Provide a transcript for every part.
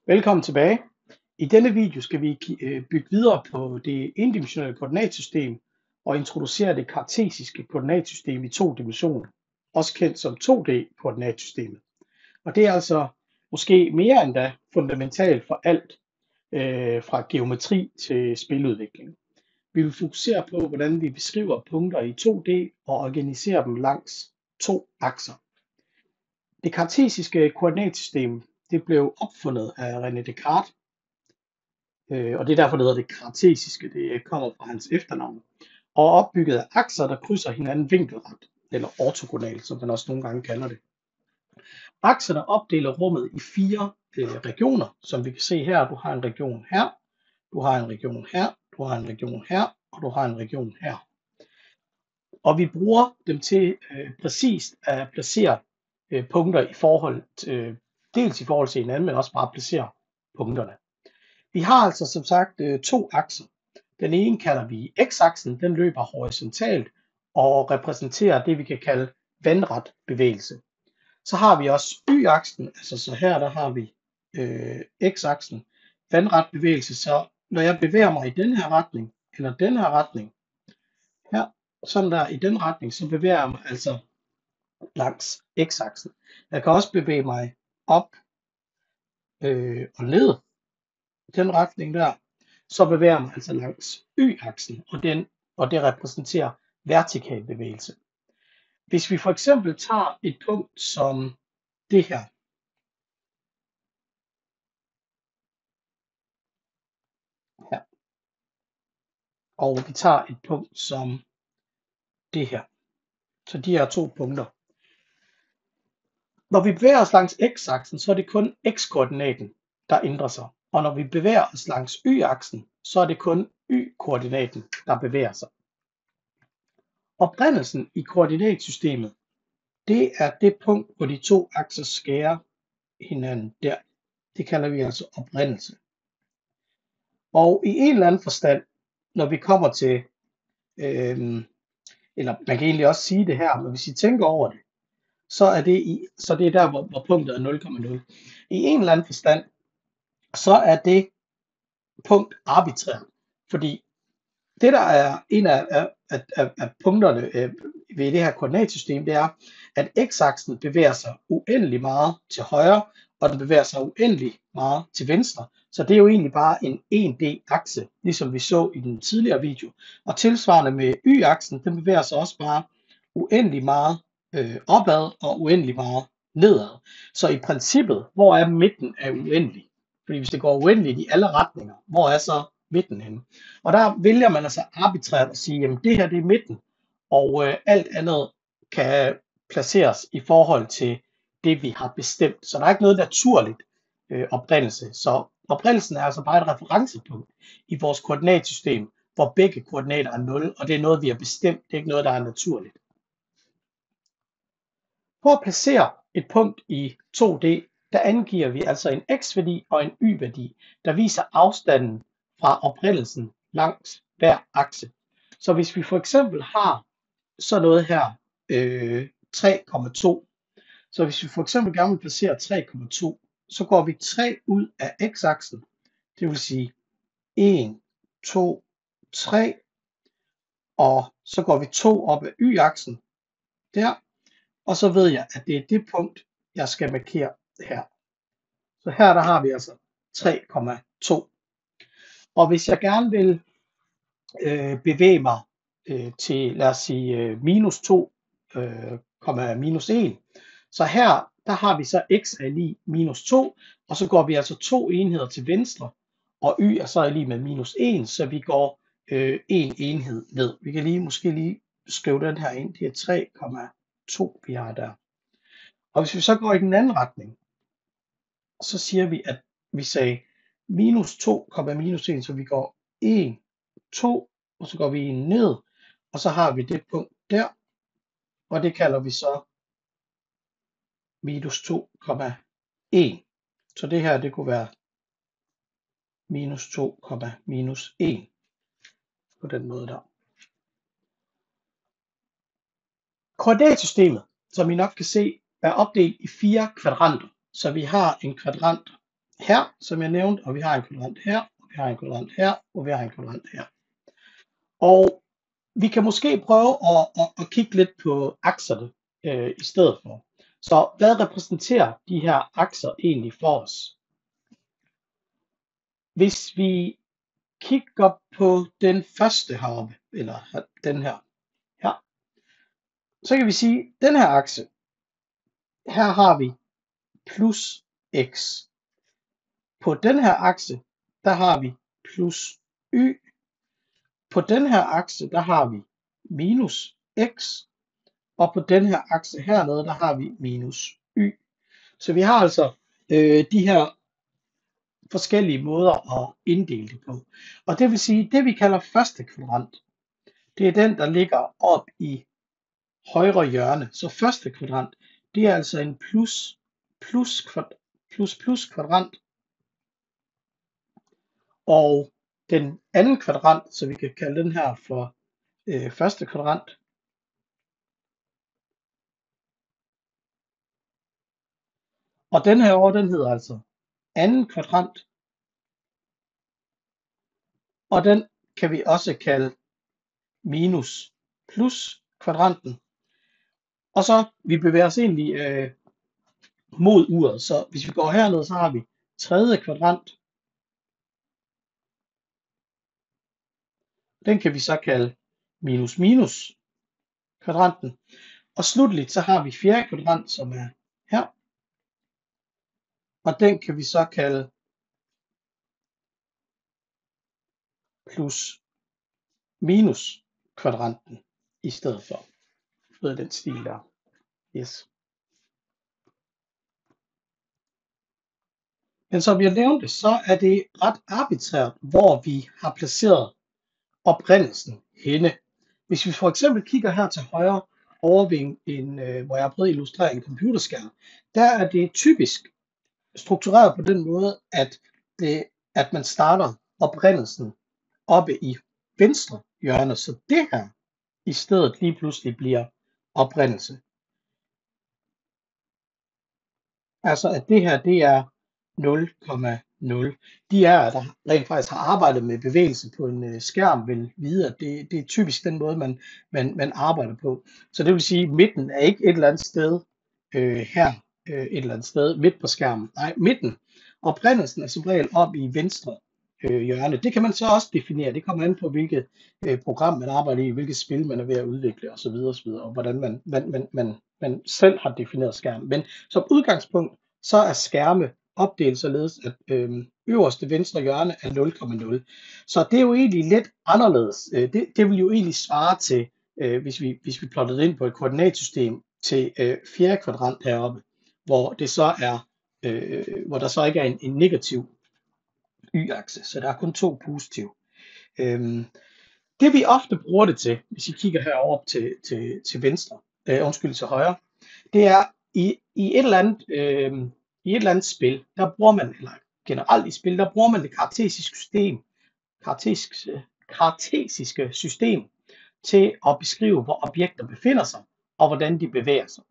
Velkommen tilbage. I denne video skal vi bygge videre på det endimensionelle koordinatsystem og introducere det kartesiske koordinatsystem i to dimensioner, også kendt som 2D-koordinatsystemet. Og det er altså måske mere endda fundamentalt for alt fra geometri til spiludvikling. Vi vil fokusere på, hvordan vi beskriver punkter i 2D og organiserer dem langs to akser. Det kartesiske koordinatsystem det blev opfundet af René Descartes, og det er derfor, det hedder det kartesiske. Det kommer fra hans efternavn. Og opbygget af akser, der krydser hinanden vinkelret, eller ortogonalt, som man også nogle gange kalder det. Akserne opdeler rummet i fire regioner, som vi kan se her. Du har en region her, du har en region her, du har en region her, og du har en region her. Og vi bruger dem til præcist at placere punkter i forhold til, dels i forhold til hinanden, men også bare at placere punkterne. Vi har altså som sagt to akser. Den ene kalder vi x-aksen, den løber horisontalt og repræsenterer det, vi kan kalde vandret bevægelse. Så har vi også y-aksen, altså så her der har vi x-aksen, vandret bevægelse. Så når jeg bevæger mig i den her retning, eller den her retning, her, sådan der i den retning, så bevæger jeg mig altså langs x-aksen. Jeg kan også bevæge mig op og ned i den retning der, så bevæger man altså langs y-aksen, og det repræsenterer vertikal bevægelse. Hvis vi for eksempel tager et punkt som det her, og vi tager et punkt som det her, så de her to punkter. Når vi bevæger os langs x-aksen, så er det kun x-koordinaten, der ændrer sig. Og når vi bevæger os langs y-aksen, så er det kun y-koordinaten, der bevæger sig. Oprindelsen i koordinatsystemet, det er det punkt, hvor de to akser skærer hinanden der. Det kalder vi altså oprindelse. Og i en eller anden forstand, når vi kommer til, eller man kan egentlig også sige det her, men hvis I tænker over det, så er det der, hvor punktet er 0,0. I en eller anden forstand, så er det punkt arbitrært, fordi det der er en af punkterne ved det her koordinatsystem, det er, at x-aksen bevæger sig uendelig meget til højre, og den bevæger sig uendelig meget til venstre. Så det er jo egentlig bare en 1D-akse, ligesom vi så i den tidligere video. Og tilsvarende med y-aksen, den bevæger sig også bare uendelig meget opad og uendelig meget nedad. Så i princippet, hvor er midten af uendelig? Fordi hvis det går uendeligt i alle retninger, hvor er så midten henne? Og der vælger man altså arbitrært at sige, jamen det her det er midten, og alt andet kan placeres i forhold til det, vi har bestemt. Så der er ikke noget naturligt oprindelse. Så oprindelsen er altså bare et referencepunkt i vores koordinatsystem, hvor begge koordinater er 0, og det er noget, vi har bestemt. Det er ikke noget, der er naturligt. For at placere et punkt i 2D, der angiver vi altså en x-værdi og en y-værdi, der viser afstanden fra oprindelsen langs hver akse. Så hvis vi for eksempel har sådan noget her, 3,2, så hvis vi for eksempel gerne vil placere 3,2, så går vi 3 ud af x-aksen, det vil sige 1, 2, 3, og så går vi 2 op af y-aksen der, og så ved jeg, at det er det punkt, jeg skal markere her. Så her der har vi altså 3,2. Og hvis jeg gerne vil bevæge mig til, lad os sige, minus 2, minus 1, så her der har vi så x er lig minus 2, og så går vi altså 2 enheder til venstre, og y er så lig med minus 1, så vi går 1 enhed ned. Vi kan måske lige skrive den her ind, det er 3,2 vi har der. Og hvis vi så går i den anden retning, så siger vi, at vi sagde minus 2, minus 1, så vi går 1, 2, og så går vi 1 ned, og så har vi det punkt der, og det kalder vi så minus 2,1. Så det her, det kunne være minus 2, minus 1 på den måde der. Koordinatsystemet, som I nok kan se, er opdelt i 4 kvadranter. Så vi har en kvadrant her, som jeg nævnte, og vi har en kvadrant her, og vi har en kvadrant her, og vi har en kvadrant her. Og vi kan måske prøve at kigge lidt på akserne i stedet for. Så hvad repræsenterer de her akser egentlig for os? Hvis vi kigger på den første heroppe, eller den her, så kan vi sige, at den her akse, her har vi plus x. På den her akse, der har vi plus y. På den her akse, der har vi minus x. Og på den her akse hernede, der har vi minus y. Så vi har altså de her forskellige måder at inddele det på. Og det vil sige, det vi kalder første kvadrant, det er den, der ligger op i højre hjørne. Så første kvadrant, det er altså en plus kvadrant. Og den anden kvadrant, så vi kan kalde den her for første kvadrant, og den her over, den hedder altså anden kvadrant. Og den kan vi også kalde minus plus kvadranten. Og så vi bevæger os egentlig mod uret. Så hvis vi går herned, så har vi tredje kvadrant. Den kan vi så kalde minus minus kvadranten. Og slutligt så har vi fjerde kvadrant, som er her. Og den kan vi så kalde plus minus kvadranten i stedet for. Noget af den stil der. Yes. Men som jeg nævnte, så er det ret arbitrært, hvor vi har placeret oprindelsen henne. Hvis vi for eksempel kigger her til højre over ved hvor jeg har prøvet at illustrere en computerskærm, der er det typisk struktureret på den måde, at man starter oprindelsen oppe i venstre hjørne, så det her i stedet lige pludselig bliver oprindelse. Altså at det her, det er 0,0. De er, der rent faktisk har arbejdet med bevægelse på en skærm, vil vide, at det er typisk den måde, man arbejder på. Så det vil sige, at midten er ikke et eller andet sted her, et eller andet sted midt på skærmen. Nej, midten. Oprindelsen er som regel op i venstre hjørne. Det kan man så også definere. Det kommer an på, hvilket program man arbejder i, hvilket spil man er ved at udvikle osv. Og hvordan man selv har defineret skærmen. Men som udgangspunkt, så er skærme opdelt således, at øverste venstre hjørne er 0,0. Så det er jo egentlig lidt anderledes. Det vil jo egentlig svare til, hvis vi plottede ind på et koordinatsystem, til fjerde kvadrant heroppe, hvor det så er, hvor der så ikke er en negativ y-akse, så der er kun to positive. Det vi ofte bruger det til, hvis I kigger herover til venstre, til højre, det er i et eller andet spil, der bruger man, eller generelt i spil, der bruger man det kartesiske system til at beskrive, hvor objekter befinder sig, og hvordan de bevæger sig.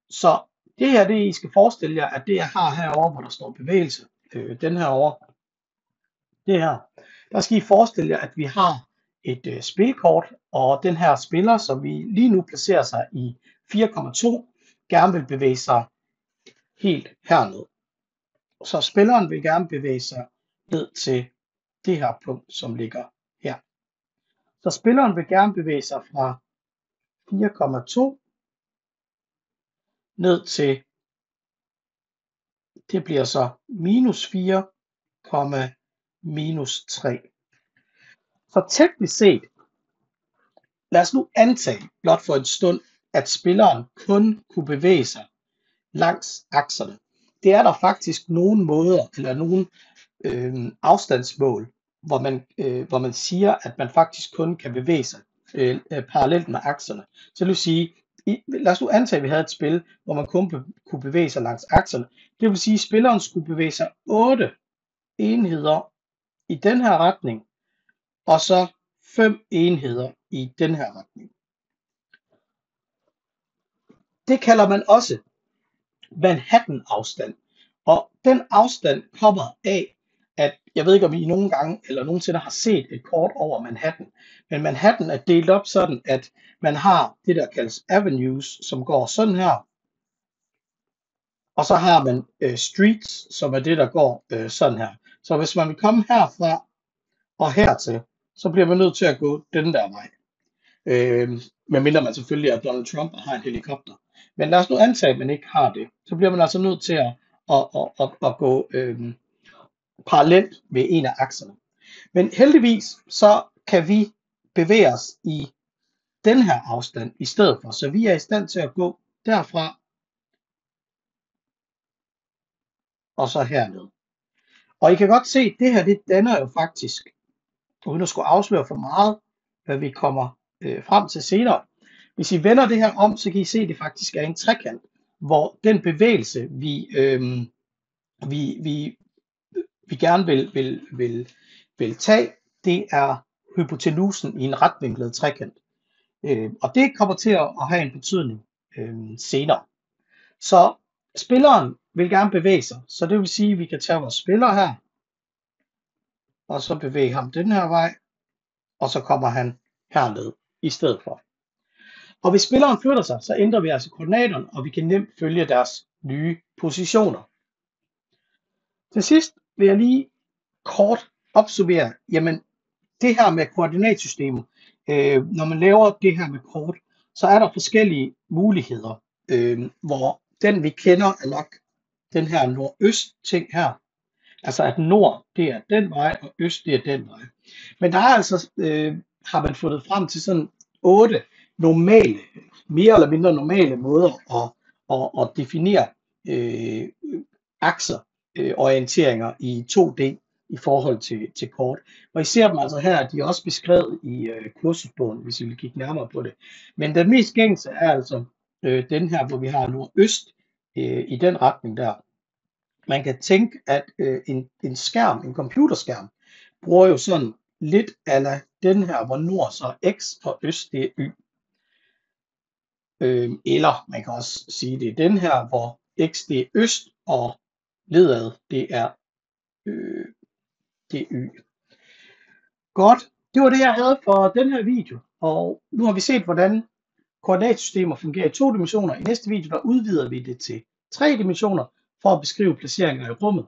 Så det her, det I skal forestille jer, at det jeg har herovre, hvor der står bevægelse, den her over, det her, der skal I forestille jer, at vi har et spilkort, og den her spiller, som vi lige nu placerer sig i 4,2, gerne vil bevæge sig helt herned. Så spilleren vil gerne bevæge sig ned til det her punkt, som ligger her. Så spilleren vil gerne bevæge sig fra 4,2 ned til, det bliver så minus 4, minus 3. Så teknisk set, lad os nu antage, blot for en stund, at spilleren kun kunne bevæge sig langs akserne. Det er der faktisk nogle måder, eller nogle afstandsmål, hvor man siger, at man faktisk kun kan bevæge sig parallelt med akserne. Så det vil sige, lad os nu antage, at vi havde et spil, hvor man kun kunne bevæge sig langs akserne. Det vil sige, at spilleren skulle bevæge sig 8 enheder i den her retning, og så 5 enheder i den her retning. Det kalder man også Manhattan-afstand. Og Den afstand kommer af, at jeg ved ikke, om I nogle gange eller nogensinde har set et kort over Manhattan, men Manhattan er delt op sådan, at man har det, der kaldes avenues, som går sådan her, og så har man streets, som er det, der går sådan her. Så hvis man vil komme herfra og hertil, så bliver man nødt til at gå den der vej. Medmindre man selvfølgelig er Donald Trump og har en helikopter. Men lad os nu antage, at man ikke har det. Så bliver man altså nødt til at gå parallelt med en af akserne. Men heldigvis så kan vi bevæge os i den her afstand i stedet for. Så vi er i stand til at gå derfra og så herned. Og I kan godt se, at det her det danner jo faktisk, uden at skulle afsløre for meget, hvad vi kommer frem til senere. Hvis I vender det her om, så kan I se, at det faktisk er en trekant, hvor den bevægelse, vi gerne vil tage, det er hypotenusen i en retvinklet trekant. Og det kommer til at have en betydning senere. Så spilleren vil gerne bevæge sig, så det vil sige, at vi kan tage vores spiller her, og så bevæge ham den her vej, og så kommer han herned i stedet for. Og hvis spilleren flytter sig, så ændrer vi altså koordinaterne, og vi kan nemt følge deres nye positioner. Til sidst vil jeg lige kort opsummere, jamen det her med koordinatsystemet, når man laver det her med kort, så er der forskellige muligheder, hvor den vi kender er nok den her nordøst ting her. Altså at nord det er den vej, og øst det er den vej. Men der er altså, har man fundet frem til sådan 8 normale, mere eller mindre normale måder at definere akser, orienteringer i 2D i forhold til kort. Og I ser dem altså her, de er også beskrevet i kursusbogen, hvis I vil kigge nærmere på det. Men den mest gængse er altså den her, hvor vi har nordøst i den retning der. Man kan tænke, at en skærm, en computerskærm, bruger jo sådan lidt ala den her, hvor nord så er x og øst det er y. Eller man kan også sige, det er den her, hvor x det er øst og nedad det er y. Godt, det var det jeg havde for den her video, og nu har vi set hvordan koordinatsystemer fungerer i 2 dimensioner. I næste video der udvider vi det til 3 dimensioner for at beskrive placeringer i rummet.